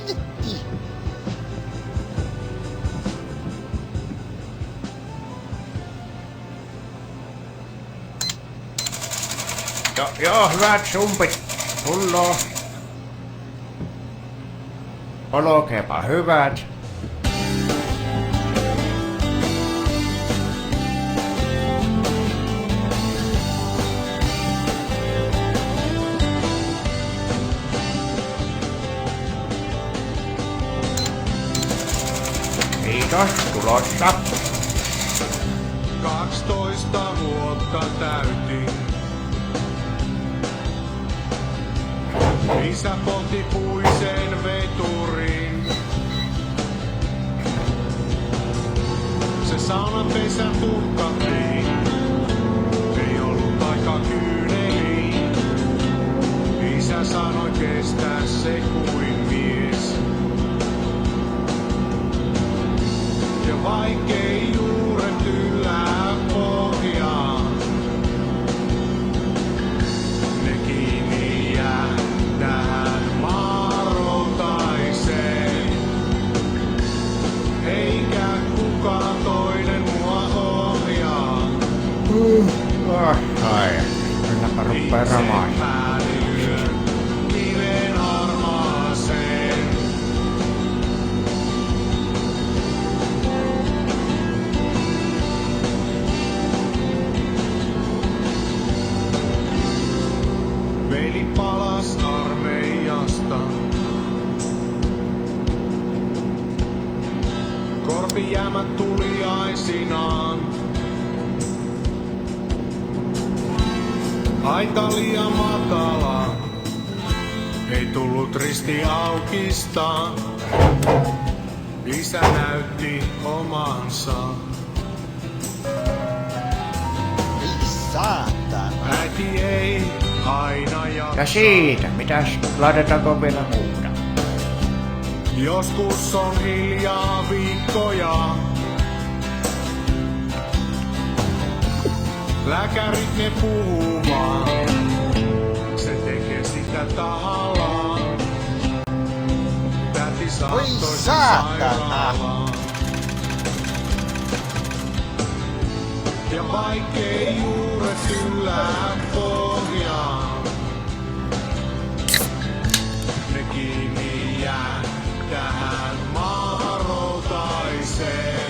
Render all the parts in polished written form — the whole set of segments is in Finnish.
helvetti? Joo, hyvät sumpit. Tulloo. Olkeepa hyvät. Kiitos, tulossa. 12 vuotta täytin. Isä poltti puisen veturin. Se saunan pesän tuhkattiin. Ei ollut aika kyyneliin. Isä sanoi kestää se kuin mies. Ja vaikkei juuret yllää pohjaan, ne kiinni jää tähän maarotaiseen. Eikä kukaan toinen mua ohjaa. Ai, kylläpä ruppee ramaan. Pääni lyön kiven harmaaseen. Veli palas armeijasta. Korpijäämät tuliaisinaan. Aika liian matala. Ei tullut risti aukista. Isä näytti omansa. Ei saatana. Äiti ei aina Ja jaksa. siitä, mitäs laitetaanko vielä muuta? Joskus on hiljaa viikkoja. Lääkärit ne puhuu vaan. Se tekee sitä tahallaan. Täti saattoi saatana. sairaalaan. Ja vaikkei juuret yllää pohjaan, ne kiinni jää tähän maarotaiseen.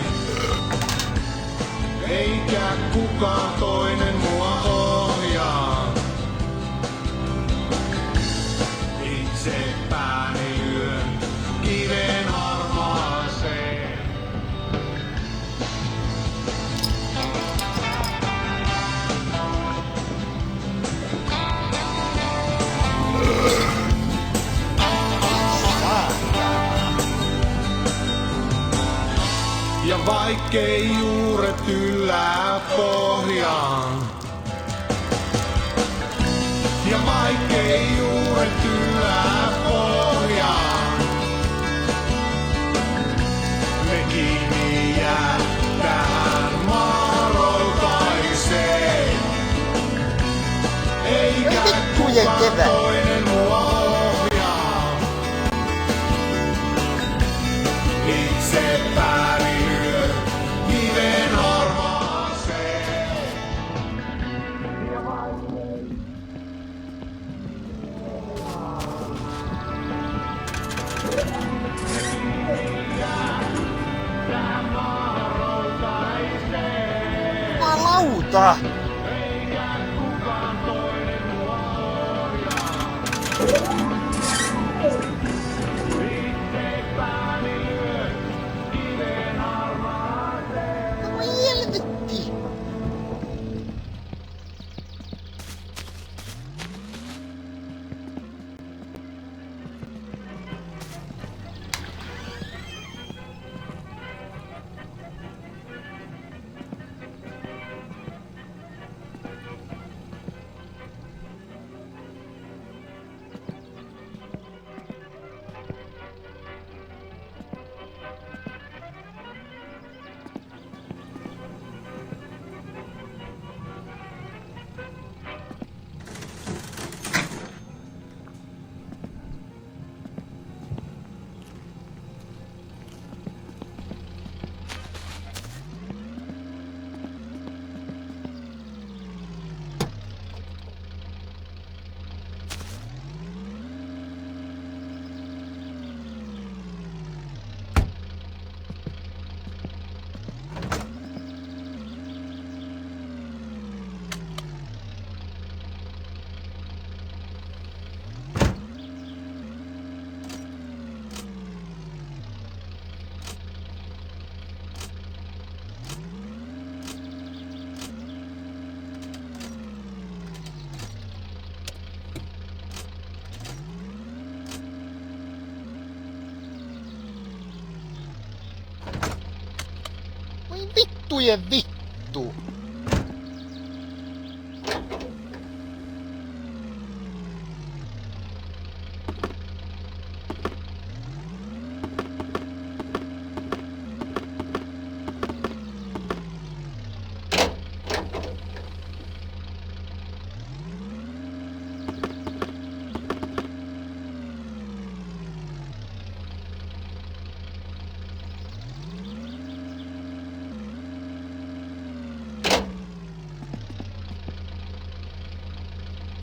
Eikä kukaan toinen mua ohjaa. Itse pääni lyön kiven harmaaseen. Ja vaikkei juuret yllää pohjaan. Ja vaikkei juuret yllää pohjaan. Ne kiinni jää tähän maarotaiseen. Eikä Vittujen kukaan kevät. toinen mua ohjaa. Itse pääni lyö kiven harmaaseen. Jumalauta! Eikä kukaan toinen mua ohjaa. Itse pääni lyö kiven harmaaseen. Voi helvetti! vittujen vittu.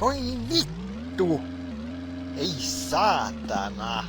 Voi vittu! Ei saatana!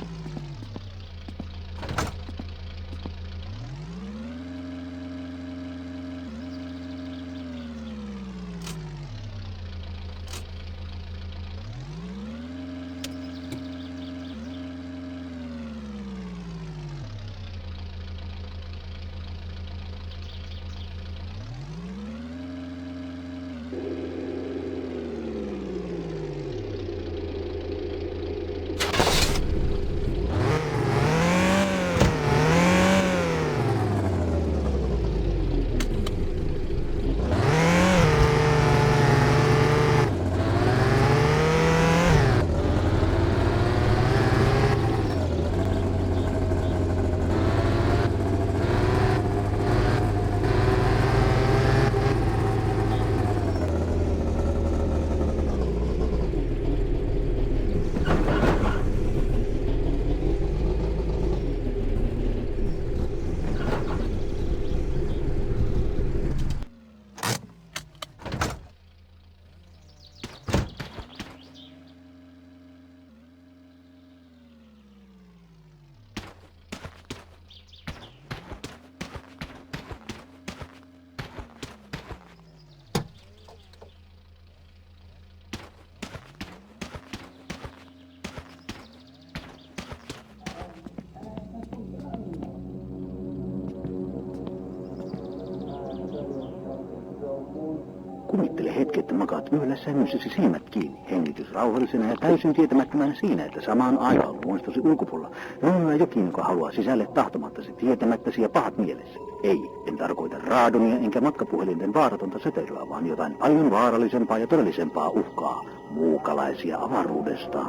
Kuvittele hetki, että makaat yhdellä sängyssäsi silmät kiinni, hengitys rauhallisena ja täysin tietämättömänä siinä, että samaan aikaan muistasi ulkopuolella rynnyää jokin, joka haluaa sisälle tahtomattasi, tietämättäsi ja pahat mielessä. Ei, en tarkoita raadonia enkä matkapuhelinten vaaratonta säteilyä, vaan jotain paljon vaarallisempaa ja todellisempaa uhkaa, muukalaisia avaruudesta.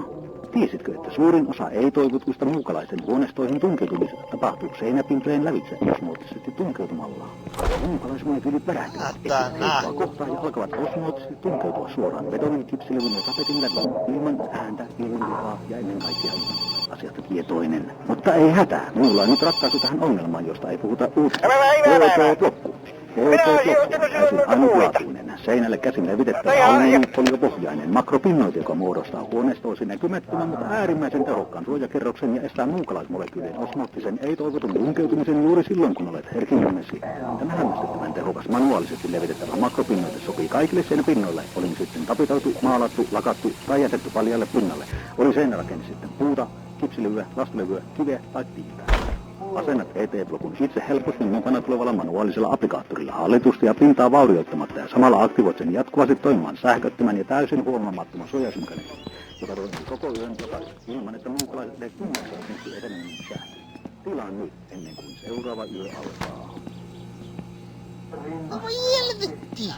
Tiesitkö, että suurin osa ei-toivotuista muukalaisten huoneistoihin tunkeutumisesta tapahtuu seinäpintojen lävitse osmoottisesti tunkeutumalla? Muukalaismolekyylit värähtävät heikkoa kohtaan ja alkavat osmoottisesti tunkeutua suoraan betonin, kipsilevyn ja tapetin läpi ilman ääntä, ilmanlupaa ja ennen kaikkea asiasta tietoinen. Mutta ei hätää, minulla on nyt ratkaisu tähän ongelmaan, josta ei puhuta uusista. Loppu. Täysin ainutlaatuinen, seinälle käsin levitettävä aluminiumfoliopohjainen makropinnoite, joka muodostaa huoneistoisi näkymättömän, mutta äärimmäisen tehokkaan suojakerroksen ja estää muukalaismolekyylien osmoottisen ei-toivotun tunkeutumisen juuri silloin, kun olet herkimmesi. Tämä hämmästyttävän tehokas manuaalisesti levitettävä makropinnoite sopii kaikille seinäpinnoille, oli sitten tapitoitu, maalattu, lakattu tai jätetty paljalle pinnalle. Oli seinärakenne sitten puuta, kipsilevyä, lastulevyä, kiveä tai tiilää. Asennat ET-blokun itse helposti mukana tulevalla manuaalisella applikaattorilla hallitusti ja pintaa vaurioittamatta ja samalla aktivoit sen jatkuvasti toimimaan sähköttömän ja täysin huomaamattoman suojasymkäneelin, joka toimii koko yön ilman, että muukalaiset edes tunnistavat miksi eteneminen sähköä. Tilaa nyt ennen kuin seuraava yö alkaa. Voi helvetti!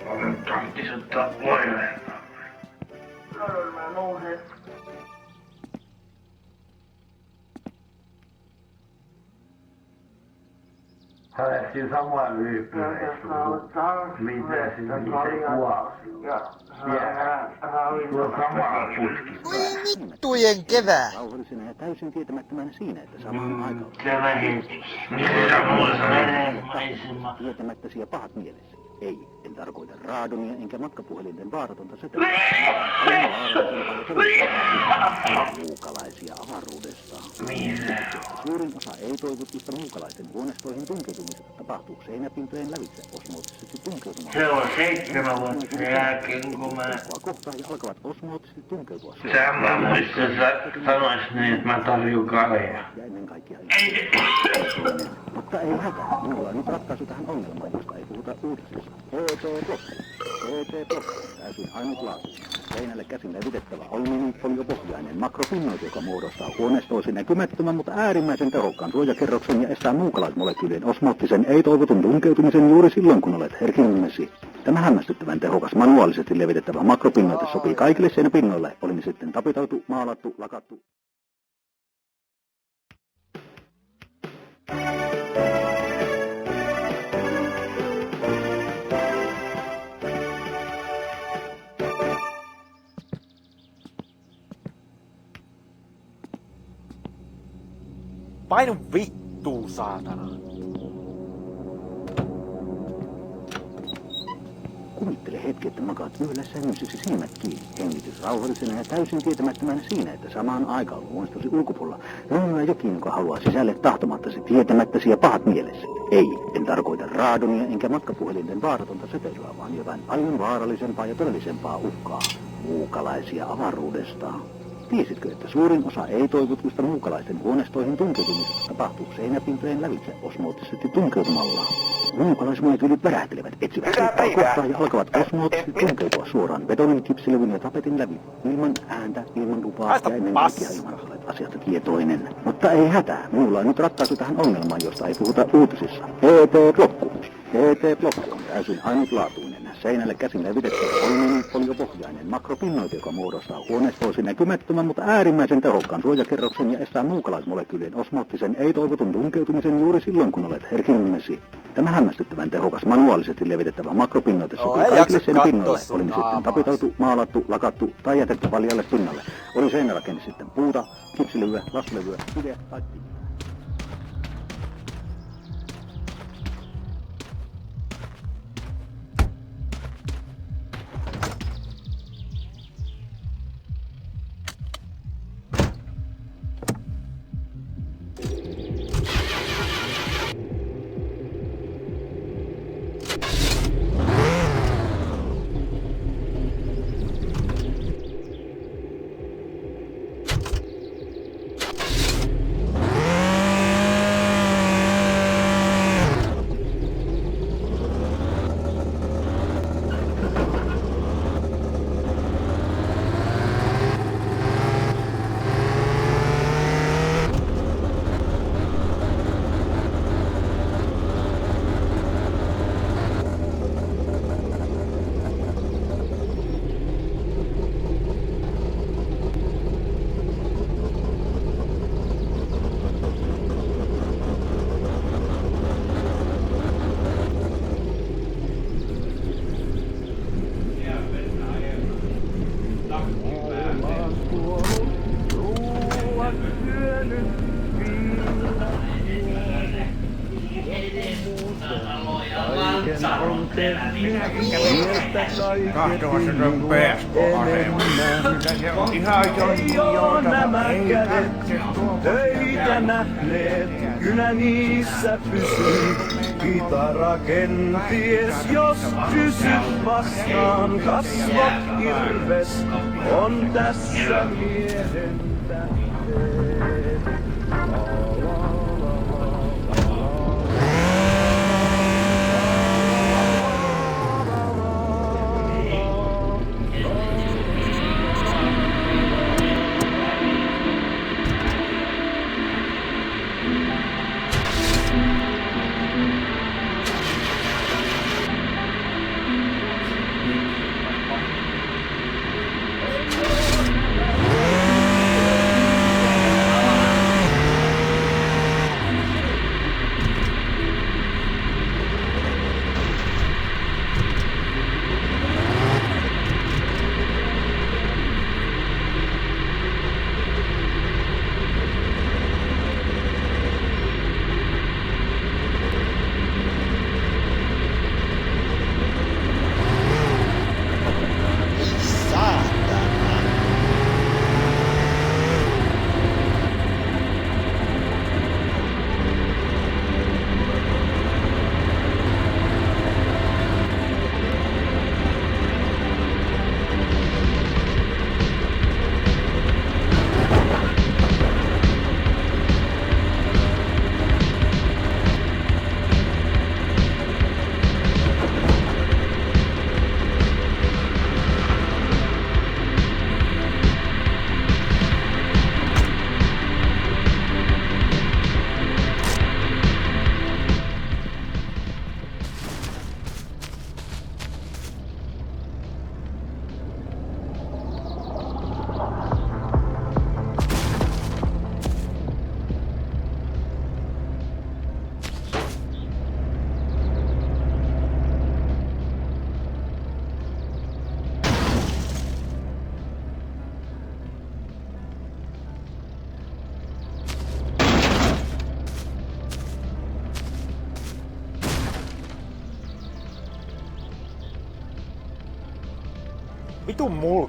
Olen tahtisutta voimeen. Mä nousen. Haettiin sama yöpyreissu. Mitä sinne itse kuvaasi? Tuo sama putki. Voi vittujen kevää! Rauhallisena ja täysin tietämättömänä siinä, että samaan aikaan Tämä hetki. Mitä muuta menee maisema? tietämättäsi ja pahat mielessä. Ei, en tarkoita raadonia enkä matkapuhelinten vaaratonta säteilyä. Muukalaisia avaruudesta. Suurin osa ei-toivotusta muukalaisten huoneistoihin tunkeutumisesta tapahtuu seinäpintojen lävitse osmoottisesti tunkeutumalla. Se on 7 vuotta sen jälkeen, kun mä... kohtaan ja alkavat osmoottisesti tunkeutua Sä mä muistan, sä sanois niin, että mä tarjoan kaljaa. ja ennen kaikkea mutta ei hätää, minulla on nyt ratkaisu tähän ongelmaan, josta ei puhuta uudestaan. ET-blokki. PT-blokki on täysin ainutlaatuinen. Seinälle käsin levitettävä aluminiumfoliopohjainen makropinnoite, joka muodostaa huoneistoisin näkymättömän, mutta äärimmäisen tehokkaan suojakerroksen ja estää muukalaismolekyylien osmoottisen ei-toivotun tunkeutumisen juuri silloin, kun olet herkimmesi. Tämä hämmästyttävän tehokas manuaalisesti levitettävä makropinnoite sopii kaikille seinäpinnoille, oli ne sitten tapitoitu, maalattu, lakattu. Painu vittuun, saatana. Kuvittele hetki, että makaat yöllä sängyssäsi silmät kiinni, hengitys rauhallisena ja täysin tietämättömänä siinä, että samaan aikaan luonstosi ulkopuolella rönnyää jokin, joka haluaa sisälle tahtomattasi, tietämättäsi ja pahat mielessä. Ei, en tarkoita raadonia enkä matkapuhelinten vaaratonta söpöilyä, vaan jotain paljon vaarallisempaa ja todellisempaa uhkaa. Muukalaisia avaruudesta. Tiesitkö, että suurin osa ei-toivotusta muukalaisten huoneistoihin tunkeutumisesta tapahtuu seinäpintojen lävitse osmoottisesti tunkeutumalla? Muukalaismolekyylit värähtelevät, etsivät seikkaa kohtaa ja alkavat osmoottisesti tunkeutua suoraan betonin, kipsilevyn ja tapetin läpi. Ilman ääntä, ilman lupaa ja ennen kaikkea ilman olet asiasta tietoinen. Mutta ei hätää, minulla on nyt ratkaisu tähän ongelmaan, josta ei puhuta uutisissa. PT-blokku. PT-blokku on täysin ainutlaatuinen. Seinälle käsin levitettävä aluminiumfoliopohjainen makropinnoite, joka muodostaa huoneistoisin näkymättömän, mutta äärimmäisen tehokkaan suojakerroksen ja estää muukalaismolekyylien osmoottisen ei-toivotun tunkeutumisen juuri silloin, kun olet herkimmesi. Tämä hämmästyttävän tehokas manuaalisesti levitettävä makropinnoite sopii kaikille sen pinnoille, oli ne sitten tapitoitu, maalattu, lakattu tai jätetty valjalle pinnalle. Oli seinärakenne sitten puuta, kipsilevyä, lastulevyä, kiveä tai pinnalle. Kahtomassa noin PSK-asemassa. Se on ihan jo nämä kädet töitä nähneet, kyllä niissä pysyy. Kitara kenties, jos kysyt vastaan, kasvot irves on tässä miehen tähdet. Vitun mul.